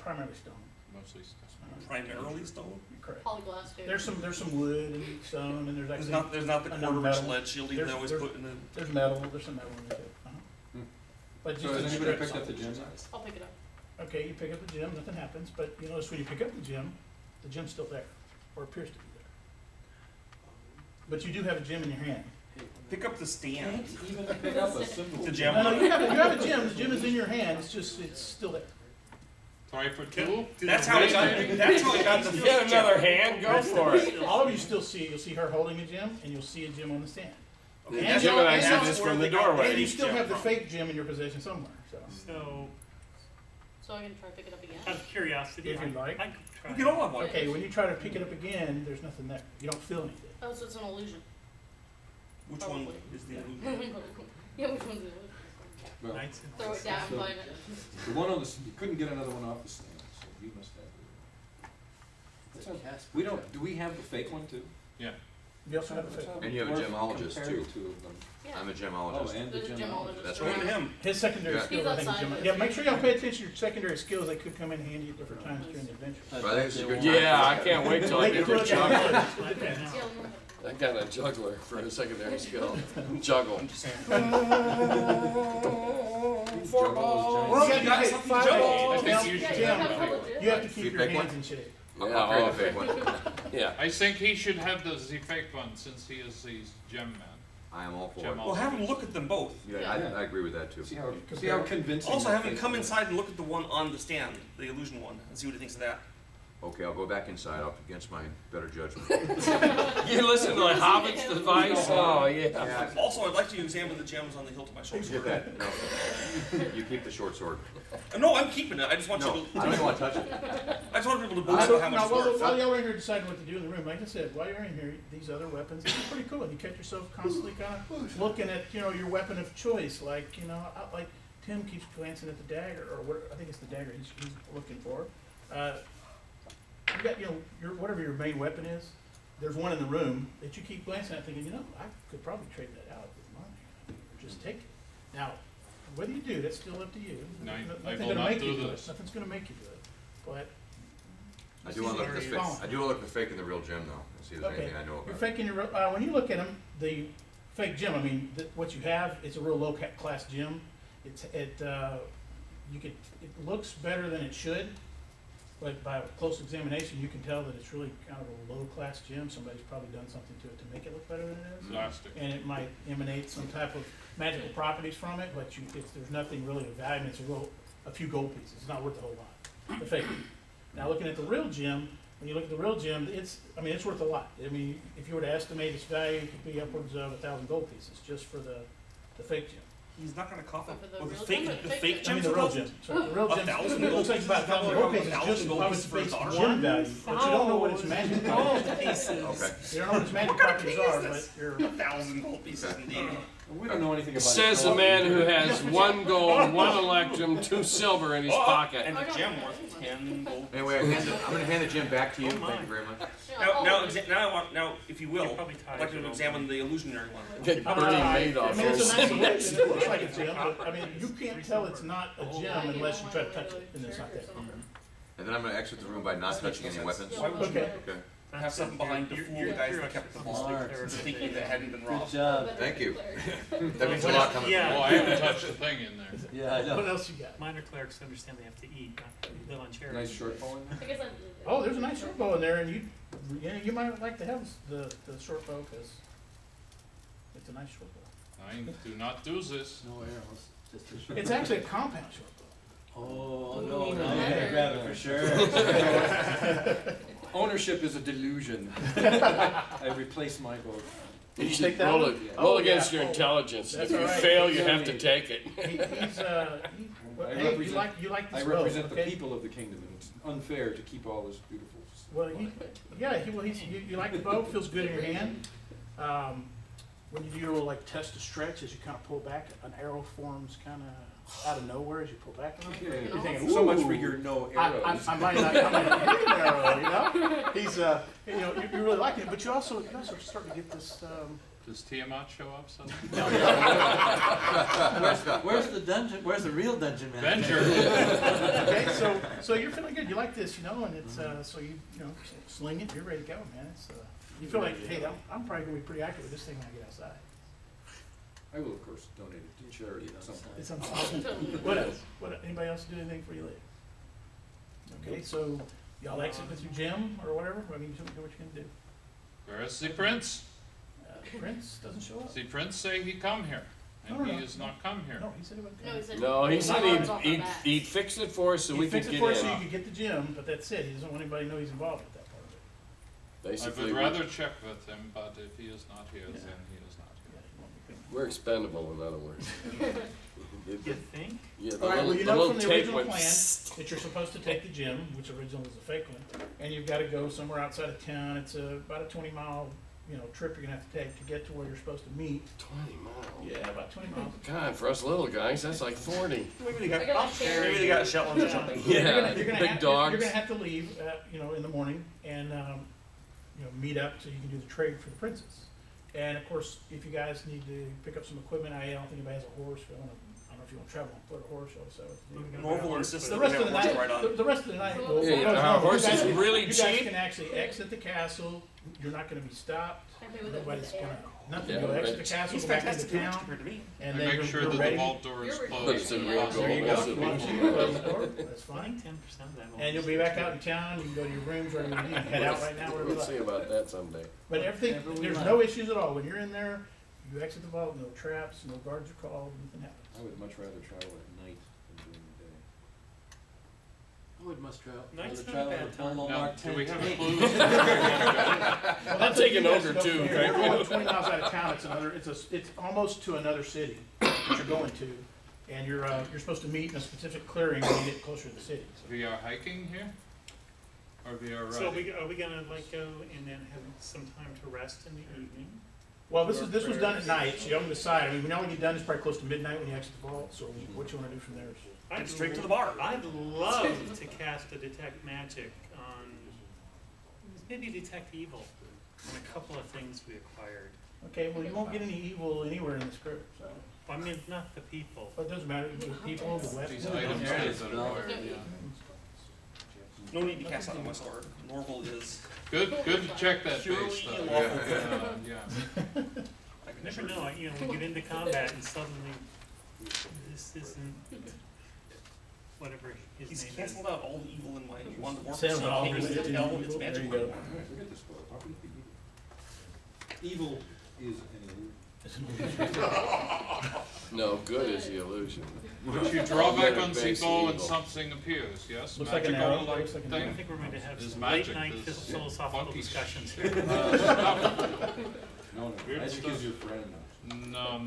Primarily stone. Mostly stuff. Primarily stone. Correct. Polyglass too. There's some wood and stone, and there's There's actually not the another quarter-inch metal. lead shielding they always There's- put in the. there's metal. There's some metal in it. But So just has a anybody strip. picked up the gym? I'll pick it up. Okay, you pick up the gym, nothing happens, but you notice when you pick up the gym's still there, or appears to be there. But you do have a gym in your hand. Pick up the stand. Even to pick up a simple. The gem. No, you have a gym, the gym is in your hand, it's still there. Try for two? That's how he got. That's how he got the. Get another hand, go for it. All of you still you'll see her holding a gym, and you'll see a gym on the stand. Okay, And that's Jim and I that's see where this from they the got doorway. And you the still gem have the from. fake gym in your possession somewhere, so. So I can try to pick it up again? Out of curiosity, If you'd like. I could try. We can all have one. Okay, when you try to pick it up again, there's nothing there. You don't feel anything. Oh, so it's an illusion. Which Probably. one is the illusion? Yeah, which one's it? Well, Knights and Throw it down, So- find it. the one on the, you couldn't get another one off the stand, so you must have it. We don't, do we have the fake one too? Yeah. You also have a fake. And you have a gemologist, Compare too. the two of them. Yeah. I'm a Oh, gemologist. and the There's a gemologist. That's According right. to him. His secondary Yeah. skills, I think, He's outside. yeah, make sure y'all pay attention to your secondary skills. They could come in handy at different times during the adventure. But I think it's a good time. Yeah, I can't wait till I They get could to look juggle. at it. Yeah, I got a juggler for a secondary skill. Juggle. I'm just saying. Well, You you got something to Jim, juggle. I think you Jim, should Jim, have a big one. you have to You keep your pick one? hands in shape. I'll Yeah, carry oh. the fake one. Yeah. I think he should have the fake one since he is the gem man. I am all for it. Gemologist. Well, have him look at them both. Yeah, I agree with that, too. See how convincing. Also, that have him fake come one is. inside and look at the one on the stand, the illusion one, and see what he thinks of that. Okay, I'll go back inside, up against my better judgment. You listen to the Hobbit's advice? Oh, yeah. Also, I'd like to examine the gems on the hilt of my short Get sword. that, no. You keep the short sword. No, I'm keeping it. I just want No, you to. I don't even want to touch it. I just want people to believe So, how much now, it's worth. while y'all are in here deciding what to do in the room, like I said, while you're in here, these other weapons, they're pretty cool. You catch yourself constantly kind of looking at, your weapon of choice. Like, like Tim keeps glancing at the dagger, or what, I think it's the dagger he's looking for. You got, whatever your main weapon is, there's one in the room that you keep glancing at thinking, I could probably trade that out with mine, or just take it. Now, whether you do, that's still up to you. No, I Nothing's will gonna not make do you do it. this. Nothing's gonna make you do it, but. I do want to look at the fake, I do want to look at the fake and the real gem, though, and see if there's Okay, anything I know you're about. faking your, when you look at them, the fake gem, what you have is a real low class gem. It looks better than it should, but by close examination, you can tell that it's really kind of a low class gem. Somebody's probably done something to it to make it look better than it is. Plastic. And it might emanate some type of magical properties from it, but there's nothing really of value. It's a few gold pieces. It's not worth a whole lot. The fake. Now, looking at the real gem, when you look at the real gem, it's worth a lot. If you were to estimate its value, it could be upwards of 1,000 gold pieces just for the fake gem. He's not gonna cough For it. the Well, the real fake, gem or the fake fake gem? gems the are real 1,000. gem. Sorry, the real gem. 1,000 It looks like gold about 1,000 gold pieces 1,000 just gold by pieces its for base $1. gem value, but you don't know what its magic properties are. pieces. Okay. You don't know what its magic properties are, but you're. 1,000 gold pieces indeed. We don't know anything about it. Says the man who has 1 gold, 1 electrum, 2 silver in his pocket. And a gem worth 10 gold. Anyway, I'm going to hand the gem back to you. Thank you very much. Now, if you will, Probably I'd like to examine the illusionary one. Get Bernie Madoff. It's a nice on illusion. It looks like a gem, but you can't tell it's not a gem unless you try to touch it, and it's not there. And then I'm going to exit the room by not touching any weapons. Why would you Okay. Okay. have something behind to fool the guys that kept the ball thinking that hadn't been Good robbed? job. Thank you. That means a lot coming Yeah. from Well, I haven't touched a thing in there. Yeah, I What know. else you got? Minor clerics understand they have to eat, not live on charity. Nice short bow in there. I guess I. Oh, there's a nice short bow in there, and you might like to have the short bow, because it's a nice short bow. I do not do this. No arrows, just a short. It's actually a compound short bow. Oh, no, Even now you gotta better. grab it for sure. Ownership is a delusion. I replace my vote. Did you You take should that roll one? it, Oh, roll against yeah. your intelligence. That's If you all right. fail, you have to take it. Hey, you like I this vote, represent the okay? people of the kingdom, and it's unfair to keep all this beautiful. Well, you like the bow, feels good in your hand. When you do your little like test to stretch, as you kind of pull back, an arrow forms kind of out of nowhere as you pull back on it. Okay. You're thinking, So much "Ooh, for your no I arrows. might not hit an arrow, you know? He's, you really like it, but you also start to get this, Does Tiamat show up suddenly? Where's the dungeon? Where's the real dungeon man? Avenger. okay, so you're feeling good, you like this, you know, and it's, so you sling it, you're ready to go, man. It's, you feel like, hey, I'm probably gonna be pretty active with this thing when I get outside. I will, of course, donate it to charity sometime. It's something. What else? Anybody else do anything for you later? Okay, so y'all exit with your gym or whatever? I mean, do what you're gonna do. Where is the prince? Prince doesn't show up. The prince say he come here, and No. he has not come here. No, he said he wouldn't come. No, he said. No, he said Arms off our he'd backs. fix it for us so we He could fixed get it for us so you in. could get the gym, but that's it. He doesn't want anybody to know he's involved with that part of it. I Basically, would rather check with him, but if he is not here, then he is not Yeah, here. he won't be coming. we're expendable, in other words. You think? Yeah, the All right, well, little, you the know little from the tape original went. plan that you're supposed to take the gym, which originally was a fake one, and you've got to go somewhere outside of town. It's about a 20-mile, trip you're gonna have to take to get to where you're supposed to meet. 20 miles. Yeah, about 20 miles. God, for us little guys, that's like 40. Maybe they I got got, a chair. maybe they got Shetlands or something. Yeah, You're gonna big have, dogs. You're gonna have to leave, in the morning and meet up so you can do the trade for the princess. And of course, if you guys need to pick up some equipment, I don't think anybody has a horse. I don't know if you want to travel on foot or horse. So Norval insists the that rest we of the have horse night, to ride on. the rest of the night, we'll Yeah, go our home. horse is really You guys cheap. can actually exit the castle. You're not gonna be stopped. Nobody's gonna, nothing. Yeah, You'll exit right. the castle, He's go back into fantastic town, compared to me. and I then make you're, sure you're that ready. the vault door is You're closed. But it's in real There you gold. go. That's You want to it. close the door? That's fine. 10% of that. And you'll be back out in town, you can go to your rooms, or you can head out right now, whatever you We'll see like. about that someday. But everything, there's no issues at all. When you're in there, you exit the vault, no traps, no guards are called, nothing happens. I would much rather travel at night than during the day. I would must travel. Night's rather not a travel bad with time. Polo Now, Mark do we 10 have tape. clues? Well, that's taking up to you guys ogre to go too, from here. Frank. You're going 20 miles out of town, it's almost to another city that you're going to. And you're supposed to meet in a specific clearing when you get closer to the city. So We are hiking here? Or we are So riding? are we gonna go and then have some time to rest in the evening? Well, this was done at night, so you don't decide. I mean, when y'all get done, it's probably close to midnight when you exit the vault, so what you wanna do from there is. Get straight to the bar. I'd love to cast a detect magic on, maybe detect evil on a couple of things we acquired. Okay, well, you won't get any evil anywhere in the script, so. I mean, not the people. But it doesn't matter, the people, the weapons. These items Yeah, that it's are not- acquired, yeah. No need to cast out on my sword. Norval is. Good to check that Purely base though. lawful. Yeah. You never know, we get into combat and suddenly, this isn't whatever his He's name is. canceled out all the evil in my one dwarf. Sounds So all I can't use related it. to No, evil. it's There magic. you go. Alright, forget this photo. How can it be evil? Evil is an illusion. No, good is the illusion. But you draw back on Makes the bow and evil. something appears, yes? Looks like an arrow, Magical looks like an I thing? think we're going to have Is some magic, late night this philosophical funky discussions here. No, Weird magic stuff. is your friend. No.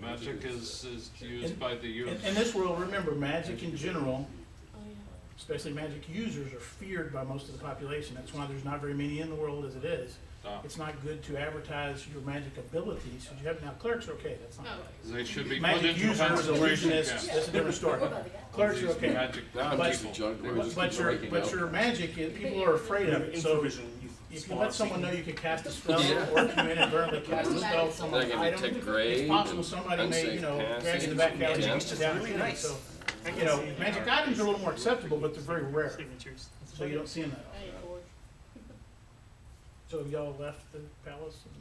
Magic is used by the youth. In this world, remember, magic in general, Oh, yeah. especially magic users, are feared by most of the population. That's why there's not very many in the world as it is. Ah, It's not good to advertise your magic abilities. You have, now clerks are okay, that's not. No. They should be put Magic into users, concentration illusionists, camps. that's a different story. Clerks are These okay. Magic Now But- I'm just a junk. They just But keep your, breaking but out. your magic, people are afraid of it, so if you let someone know you can cast a spell, or if you inadvertently cast a spell from They're an gonna item, detect grade it's possible and somebody may, unsafe drag you in passage the back and alley and attempts. sit down and Really shoot. nice. So, magic items are a little more acceptable, but they're very rare, Signatures. so you don't see them that often. I need a torch. So have y'all left the palace and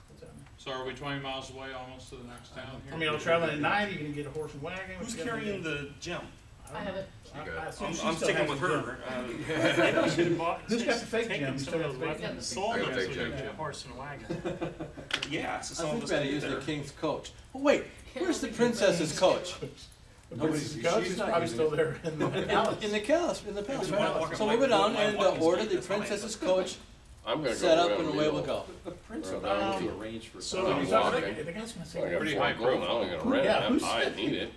what's happening? So are we 20 miles away almost to the next town here? I mean, are you traveling at night, are you gonna get a horse and wagon? What Who's you gonna carrying do? the gem? I don't I have know. it. I assume I'm she I'm still sticking has with the her. gem. Maybe we should have bought. Who's got the fake taken gem? You some still of got those the fake weapons, gem? sold I got them the so fake we gem. could get a horse and wagon. Yeah, so I some think of better the use the there. king's coach. Oh wait, where's the princess's coach? Nobody's, The coach she's is not probably using still it. there in the palace. In the palace, Just right? walk So up we go like- down like and walking order the that's fine. princess's coach, I'm gonna go. set up, around and the away we'll middle. go. The prince Right will down have to- to arrange for. So I'm he's not, walking. the guy's gonna I say, got Pretty 4 high gold, I'm only gonna rent Yeah, it, who's- I need it.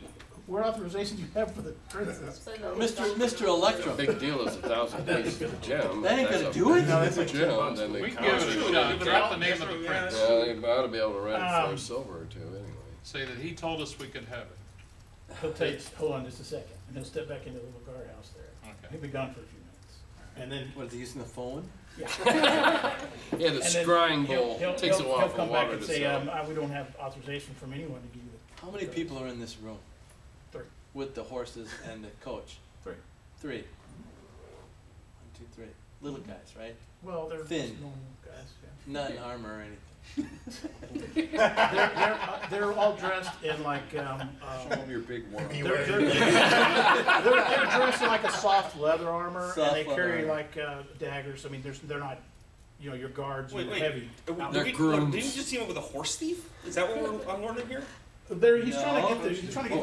what authorization do you have for the princess? So the- Mr. Electrum. Big deal is 1,000 pieces of gem. They ain't That's gonna a do it? No, that's like gem, $10. then the We can give it a council- shot, drop the name of the prince, Yeah, they ought to be able to rent it for Um, silver or two anyway. say that he told us we could have it. He'll take, hold on just a second, and he'll step back into the little guardhouse there. Okay. He'll be gone for a few minutes. And then, What, is he using the phone? yeah. Yeah, the And then scrying he'll- bowl he'll- takes a he'll- while he'll for come back water and to say, settle. we don't have authorization from anyone to give you How many people are in this room? 3. With the horses and the coach? 3. 3. 1, 2, 3. Little guys, right? Well, they're Thin. just normal guys, yeah. Not in armor or anything. They're all dressed in like, Show them your big worm. they're dressed in like a soft leather armor, and Soft they leather carry armor. like daggers. I mean, they're not, your guards Wait, are wait. heavy. They're Didn't grooms. you just team up with a horse thief? Is that what I'm learning here? He's trying to get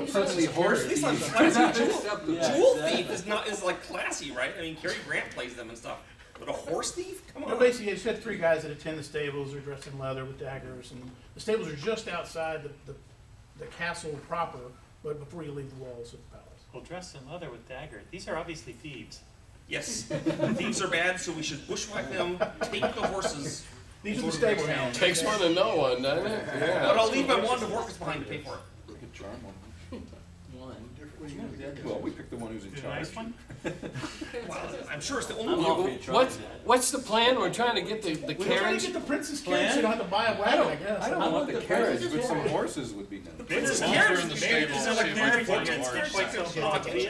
the Princely horse At least I'm thief. classy. Yeah, Jewel exactly. thief is like classy, right? I mean, Cary Grant plays them and stuff. But a horse thief? Come Well, on. basically, it's got 3 guys that attend the stables. They're dressed in leather with daggers, and the stables are just outside the castle proper, but before you leave the walls of the palace. Well, dressed in leather with dagger. These are obviously thieves. Yes. Thieves are bad, so we should bushwhack them, take the horses. These are the stable hands. Takes one to know one, doesn't it? Yeah. But I'll leave my wand of workers behind to pay for it. We could charm one. One. Well, we picked the one who's in The charge. nice one? Well, I'm sure it's the I'm only all one. for you trying What's, that. what's the plan? We're trying to get the We're trying to carriage? get the princess carriage, so you don't have to buy a wagon, I guess. I don't want the the carriage, princess but some carriage. horses would be nice. Princess Once carriage. we're in the Maybe stable, this is we'll like see if I Mary can find Poppins a large carriage, like size. some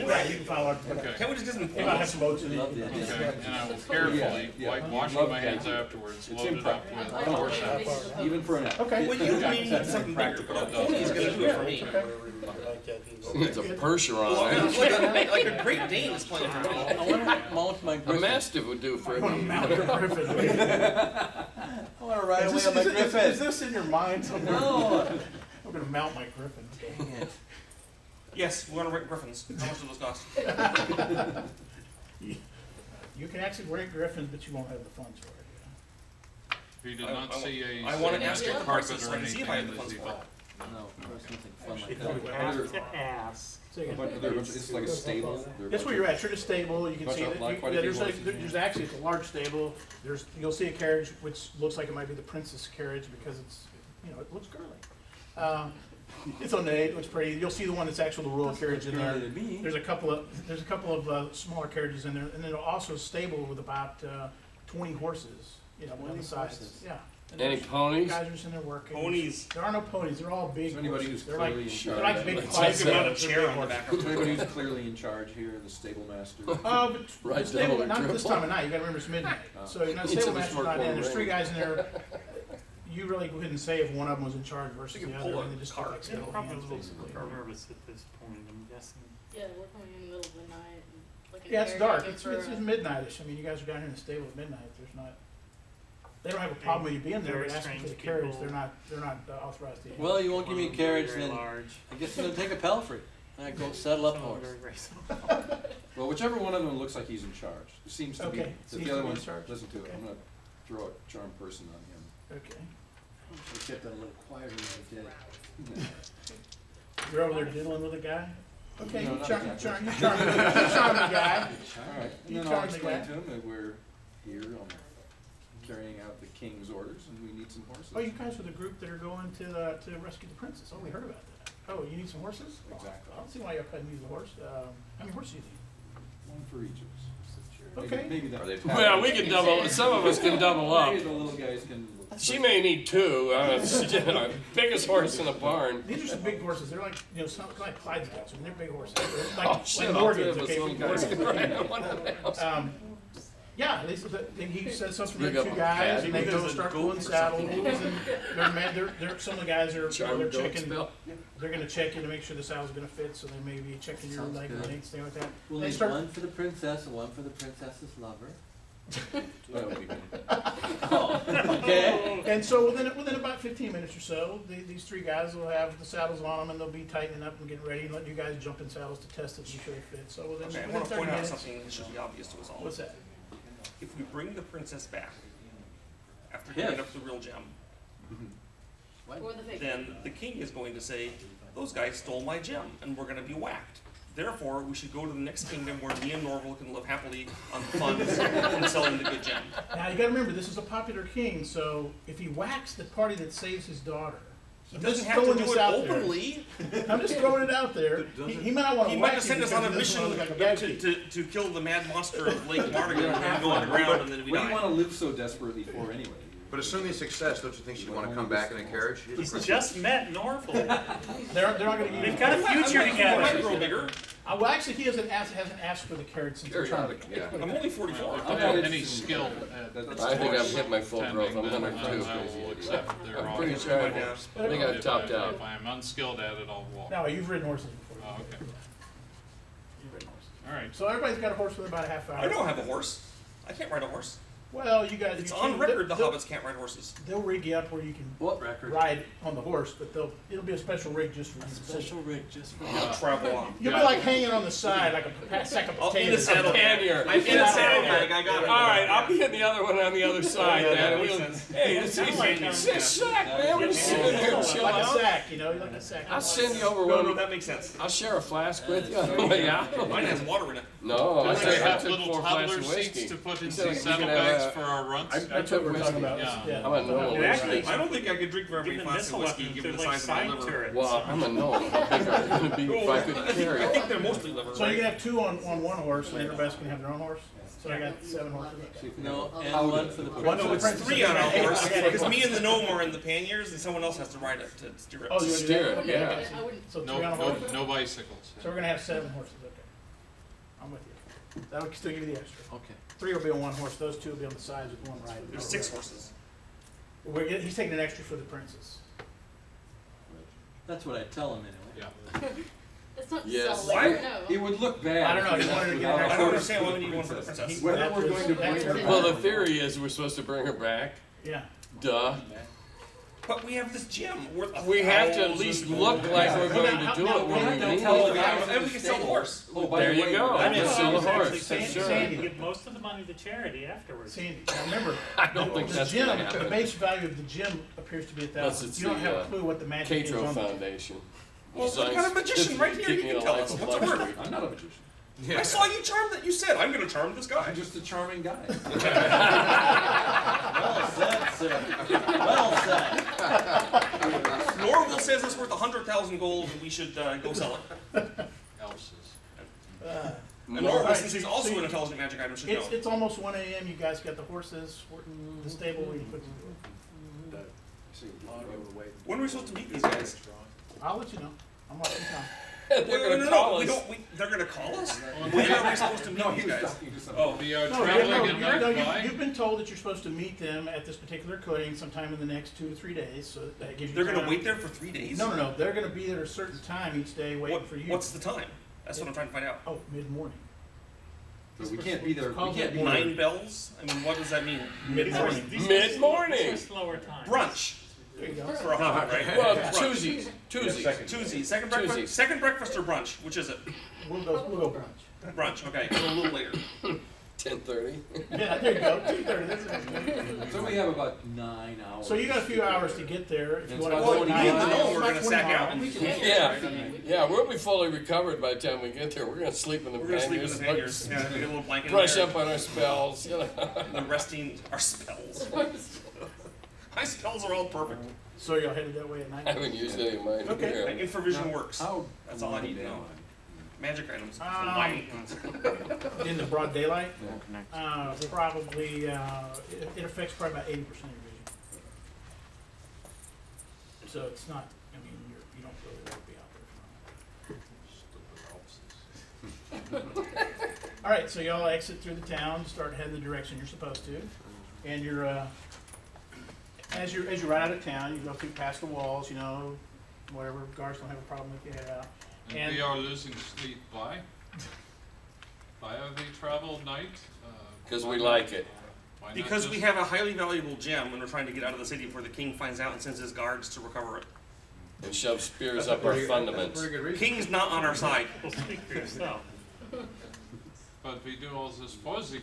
Yeah, you can file our. Can't we just get them They might have some boats in Love it. the idea. Okay, and I will carefully, Yeah, like yeah. washing Love my that. hands afterwards, It's load it up with impractical. horse apples. Even for an. Okay. Well, you need something bigger, but a pony is gonna do it for me. It's a Percheron. Like a Great Dane is playing for me. I want to mount my A griffin. mastiff would do for I want to me. mount your griffin. I want to ride away on my Is griffin. this in your mind somewhere? No. I'm gonna mount my griffin. Dang it. Yes, we want to rent griffins. How much do those cost? You can actually rent griffins, but you won't have the funds for it. You did not see a I want to ask magic what the carpet price is so or I can see anything if I have in the this funds for event. it. No, there's nothing fun like You that. have to ask. So again, It's like a stable. There are a that's where bunch you're of- at. You're at a stable. You can Bunch see of- that. like quite a Yeah, few there's like, horses, yeah. there's actually it's a large stable. You'll see a carriage which looks like it might be the princess carriage because it's it looks girly. It's ornate. It looks pretty. You'll see the one that's actually the royal carriage in there. Girly to me. There's a couple of smaller carriages in there, and then also a stable with about 20 horses. On 20 the sides. horses. Yeah. And Any there's ponies? Guys are just in there working. Ponies. There are no ponies. They're all big. Is there anybody horses. who's They're like clearly in they're charge? like big Let's five. just Mount a They're chair big on the horses. back of Is there anybody who's clearly in charge here, the stable master? But Right the stable, down or not this triple? time of night. You gotta remember it's midnight. Oh. So the Each stable of us master's work not in. one There's ring. 3 guys in there. You really couldn't say if one of them was in charge versus You the can other. pull and a they just cart. look like They're stable probably a hands, little basically. nervous at this point, I'm guessing. Yeah, we're coming in the middle of the night. And like Yeah, it's dark. caregiving It's for, midnightish. I mean, you guys are down here in the stable at midnight. There's not. They don't have a problem with you being there, Very but asking for the strange carriage, people. they're not authorized to. Well, you won't give me a carriage, Very then large. I guess I'm gonna take a palfrey. I go settle up Some of horse. them very raceable. Well, whichever one of them looks like he's in charge. It seems to be, Okay, that seems the to other be in one's, charge. listen to it, Okay. I'm gonna throw a charm person on him. Okay. I should have done a little quieter than I did. You're over there diddling with a guy. Okay, No, you not charm exactly. the guy. Alright, and You then I'll charge the explain guy. to him that we're here, carrying out the king's orders, and we need some horses. Oh, you guys are the group that are going to rescue the princess. Oh, we heard about that. Oh, you need some horses? Exactly. I don't see why y'all couldn't use a horse. How many horses do you need? One for each of us. Okay. Maybe that. Are they Well, we can double, some of us can double up. Maybe the little guys can. She may need 2, biggest horse in the barn. These are some big horses. They're like, some like Clydesdales. I mean, they're big horses. They're Oh, like, shit, like all 3 Morgans, of us okay? little big guys horses. can ride one of them. Yeah, he says something Bring to up 2 a guys, pad. and they go start pulling saddles. And some of the guys are, Charm they're goat checking. spell. They're gonna check you to make sure the saddle's gonna fit. So they may be checking your Sounds leg good. lengths, things like that. We'll They need start. one for the princess and one for the princess's lover. That would be good. Okay. And so within about 15 minutes or so, these three guys will have the saddles on them, and they'll be tightening up and getting ready, and letting you guys jump in saddles to test it and be sure it fits. So within, Okay, I within want to 30 point out minutes. something that should be obvious to us all. What's that? If we bring the princess back after Yes. giving up the real gem, Or the fake. then the king is going to say, those guys stole my gem, and we're going to be whacked. Therefore, we should go to the next kingdom where me and Norval can live happily on the funds from selling the good gem. Now you got to remember, this is a popular king, so if he whacks the party that saves his daughter, He I'm doesn't just have to throwing do this it out there. openly. I'm just throwing it out there. He might not want to He whack might have you sent us on a because he mission doesn't wanna look like a bad to, kid. to kill the mad monster of Lake Mardigan and then go underground and then we What do you die. want to live so desperately for anyway? But assuming success, don't you think she'd want to come back in a carriage? He's just met Norval. They're not going to give They've you. got a future I might together. grow bigger. Well, actually, he hasn't asked for the carriage since the tournament. Yeah. I'm only 44. If they have any skill at I think I've hit my full growth. I'm tending, then 102. I will accept their I'm offer. pretty sure I think I've topped out. If I am unskilled at it, I'll walk. No, you've ridden horses before. Oh, okay. You've ridden horses. All right. So everybody's got a horse for about a half hour. I don't have a horse. I can't ride a horse. Well, you guys. It's you on can- record the they'll- hobbits can't ride horses. They'll rig you up where you can What record? ride on the horse, but it'll be a special rig just for you. Special rig just for I'll travel on. You'll be like hanging on the side like a sack of I'll potatoes. in a saddle. Pannier. I'm in a saddlebag. I got it. I'll be in the other one on the other side, Yeah, man. that and makes we'll- sense. Hey, it's a sack, man. We're just sitting here and chill Like a out. sack, like a sack. I'll send you over No, one. that makes sense. I'll share a flask with you on the way out. Mine has water in it. No, I Do they took have little 4 flasks toddler of whiskey. seats to put in said the you can have saddlebags a- for our runts? I That's what took we're whiskey. talking about. Yeah. I'm a gnome. You actually I don't think I could drink very many give flasks of missile whiskey weapons, given they're the like size of my side liver. turrets. Well, I'm a gnome. How big are they gonna be if I could carry I it? think they're mostly liver. So you right? can have two on one horse, and everybody's gonna have their own horse. So I got 7 horses. No, and one for the One for No, the it's princess. 3 on a horse, I got because 8 me and the gnome are in the panniers, and someone else has to ride it to steer it. Oh, you want to do Steer that? it, Okay, yeah. I got you. I wouldn't. So 3 No, on a no, horse. no bicycles. So we're gonna have 7 horses. Okay, I'm with you. That'll still give you the extra. Okay. 3 will be on one horse. Those 2 will be on the sides with one riding. There's 6 horses. He's taking an extra for the princess. That's what I tell him anyway. Yeah. It's not Yes. so Why? like, no. It would look bad. I don't know, if you we wanted to left get an without I extra- don't a understand why horse we need one for the princess. princess. Whether That we're was- going to bring that's her what- back. Well, the theory is we're supposed to bring her back. Yeah. Duh. But we have this gem worth We have to at least look like we're going to do it when we Don't need tell it. them, and we can sell the horse. Oh, by There the you way, go. I'm Let's in sell the Sandy. horse. Sandy, Sure. Sandy, You give most of the money to charity afterwards. Sandy, now remember, I don't think the that's gem, gonna the happen. base value of the gem appears to be Unless 1,000. it's You don't the, have a clue what the magic is Catro on it. Foundation. Well, we got a magician right here, you can tell us. What's the word? I'm not a magician. I saw you charm that. You said, I'm going to charm this guy. I'm just a charming guy. Well said, sir. Well said. Norval says it's worth 100,000 gold, and we should go sell it. Elses. And Norval, since he's also an intelligent magic item, should know. It's almost 1 a.m. You guys got the horses, the stable where you put the When are we supposed to meet these guys? I'll let you know. I'm watching time. They're gonna call We us. don't. They're going to call us. When are we supposed to meet No, he these was guys? talking to somebody. Oh, We are No, traveling a night by. you've been told that you're supposed to meet them at this particular clearing sometime in the next 2 to 3 days, so that gives you they're going to time. wait there for 3 days. No. They're going to be there at a certain time each day waiting for you. What's the time? That's what I'm trying to find out. Oh, mid-morning. But we can't be there. We Call can't be it there. 9 bells. I mean, what does that mean? Mid-morning. These are Mid-morning. slower times. Brunch There you go. for a hobbit, right? Well, Brunch. Tuesdays. Tuesday. Second breakfast. Tuesdays. Second breakfast or brunch? Which is it? We'll go brunch. Brunch. Okay, so a little later. 10:30. Yeah, there you go. 2:30. That's it. So we have about 9 hours. So you got a few hours to get there if you It's want to about go. 20 Me and the miles. gnome are going to sack out. Yeah, we'll be fully recovered by the time we get there. We're gonna sleep in the We're going to sleep in the panniers, panniers. Yeah, we get a little blanket. brush in up on our spells, you know. there. The resting our spells. My spells are all perfect. So you're headed that way at night? I haven't used any of mine Okay. here. My infravision works. How? That's all I need to know. Magic items. Um, In the broad daylight? Probably, it affects probably about 80% of your vision. So it's not, I mean, you don't really want to be out there. All right, so y'all exit through the town, start heading the direction you're supposed to. And you're, as you ride out of town, you go through past the walls, whatever, guards don't have a problem with you head out. And we are losing sleep by the travel night. Because we like it. Why not Because just- we have a highly valuable gem and we're trying to get out of the city before the king finds out and sends his guards to recover it. And shove spears up our fundaments. King's not on our side. Well, speak for yourself. But we do all this for the king.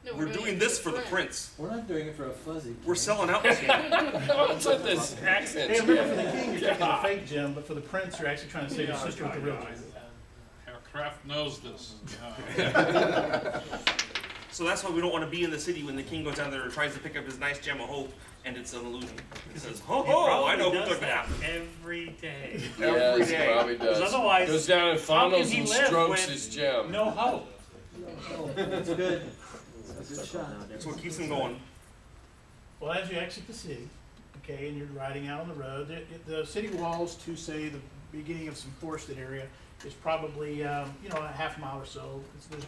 No, We're doing this for the prince. We're not doing it for a fuzzy. We're selling out this game. What's with this accent? Hey, remember, for the king, you're taking a fake gem, but for the prince, you're actually trying to save your sister with the real gem. Herr Kraft knows this. So that's why we don't want to be in the city when the king goes down there and tries to pick up his nice gem of hope, and it's an illusion. He says, "Ho ho! I know who took that." Every day. Every Yes, day. probably does. Because otherwise, Goes down and fondles he and live strokes with his gem. no hope. That's good. That's a good shot. That's what keeps him going. Well, as you exit the city, okay, and you're riding out on the road, the city walls to, say, the beginning of some forested area is probably, you know, a half mile or so.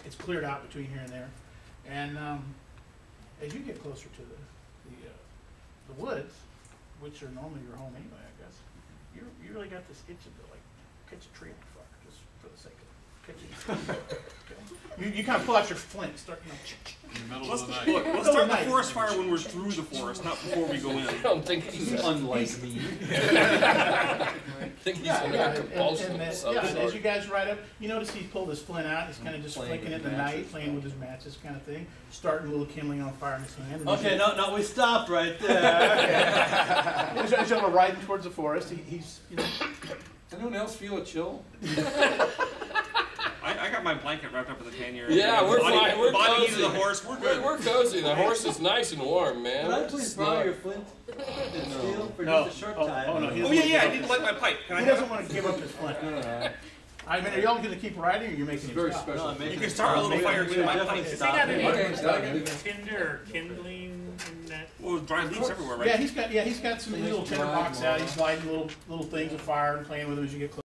It's cleared out between here and there. And as you get closer to the woods, which are normally your home anyway, I guess, you really got this itch to, like, catch a tree on fire, just for the sake of catching it. Okay. You kind of pull out your flint, start, you know, In the middle Let's, of the night. look, let's start the forest fire when we're through the forest, not before we go in. I don't think he's Unlike me. I think he's under a compulsion and of then, some as sort. you guys ride up, you notice he's pulled his flint out, he's kind of just Playing flicking it with in the night, matches. playing with his matches kind of thing, starting a little kindling on fire in his hand. And Okay, no, we stopped right there. as you're riding towards the forest, he's, you know, Does anyone else feel a chill? I got my blanket wrapped up in the pannier. Yeah, we're fine. We're body cozy. of the horse. We're good. We're cozy. The horse is nice and warm, man. Could I please borrow your flint and steel for No. just a short Oh, time? oh, no, he Oh yeah, I didn't light my pipe. Can I he have doesn't want to give up his flint. I mean, are y'all going to keep riding, or are you making him Very stop? special. No, I'm making You can start a little maybe fire we with my definitely pipe. stop Is he it. got Okay, any stop it. tinder or kindling in that? Well, dry leaves everywhere, right? Yeah, he's got some little tinder box out. He's lighting little things of fire and playing with them as you get close.